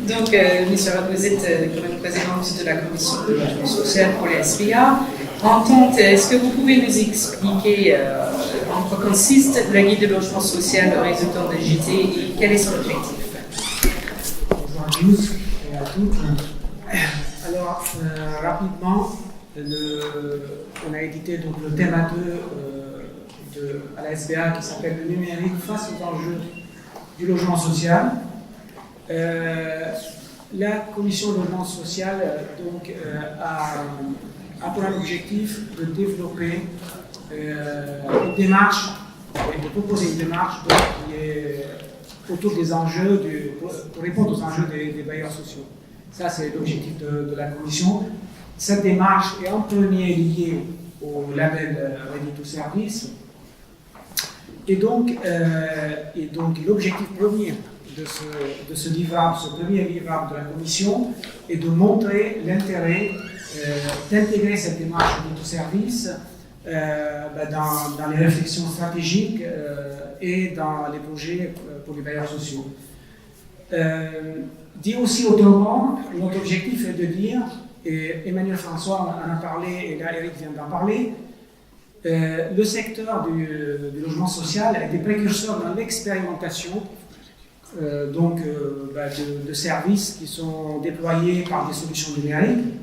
Donc, Monsieur Rod, vous êtes le président de la commission de logement social pour les SBA. Est-ce que vous pouvez nous expliquer en quoi consiste la guide de logement social résultant de JT et quel est son objectif? Bonjour à tous et à toutes. Alors, rapidement, on a édité donc, le thème A2 à la SBA qui s'appelle le numérique face aux enjeux du logement social. La commission de logement social a pour objectif de développer une démarche et de proposer une démarche qui est autour des enjeux, pour répondre aux enjeux des bailleurs sociaux. Ça, c'est l'objectif de la commission. Cette démarche est en premier liée au label Ready to Service. Et donc l'objectif premier de ce livrable, ce premier livrable de la Commission, est de montrer l'intérêt d'intégrer cette démarche Ready to Service dans les réflexions stratégiques et dans les projets pour les bailleurs sociaux. Dit aussi autrement, notre objectif est de dire, et Emmanuel François en a parlé et là Eric vient d'en parler, le secteur du logement social a été précurseur dans l'expérimentation de services qui sont déployés par des solutions numériques.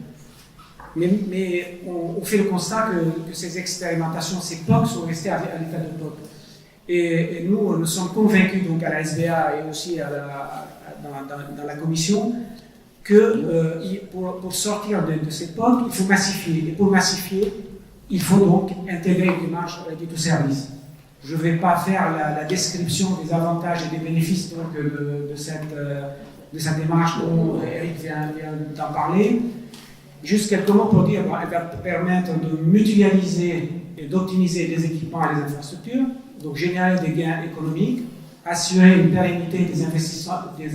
Mais on fait le constat que ces expérimentations, ces POC sont restées à l'état de POC. Et nous sommes convaincus donc à la SBA et aussi dans la commission que pour sortir de ces POC, il faut massifier. Et pour massifier, il faut donc intégrer une démarche Ready to Service. Je ne vais pas faire la description des avantages et des bénéfices donc, de cette démarche dont Eric vient d'en parler. Juste quelques mots pour dire qu'elle va permettre de mutualiser et d'optimiser les équipements et les infrastructures, donc générer des gains économiques, assurer une pérennité des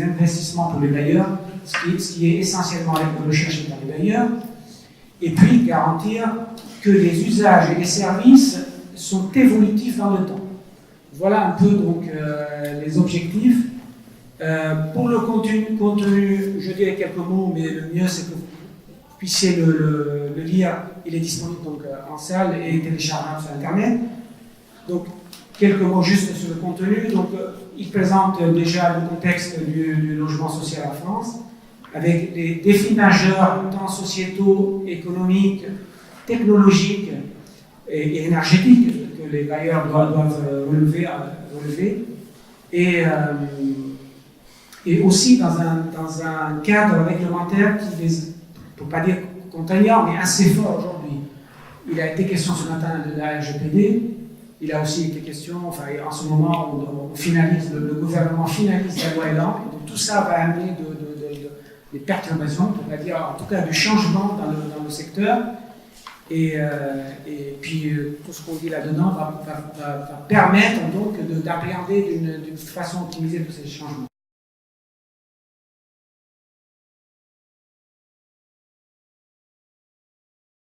investissements pour les bailleurs, ce qui est essentiellement recherché par les bailleurs, et puis garantir que les usages et les services sont évolutifs dans le temps. Voilà un peu donc les objectifs. Pour le contenu, je dirais quelques mots, mais le mieux c'est que vous puissiez le lire. Il est disponible donc en salle et téléchargeable sur Internet. Donc quelques mots juste sur le contenu. Donc il présente déjà le contexte du logement social en France, avec des défis majeurs tant sociétaux, économiques, technologiques et énergétiques que les bailleurs doivent relever et aussi dans un cadre réglementaire qui est, pour ne pas dire contraignant, mais assez fort aujourd'hui. Il a été question ce matin de la RGPD, il a aussi été question, enfin en ce moment on finalise, le gouvernement finalise la loi Elan, et donc tout ça va amener des perturbations, on va dire en tout cas du changement dans le secteur. Et puis tout ce qu'on dit là-dedans va permettre donc d'appréhender d'une façon optimisée tous ces changements.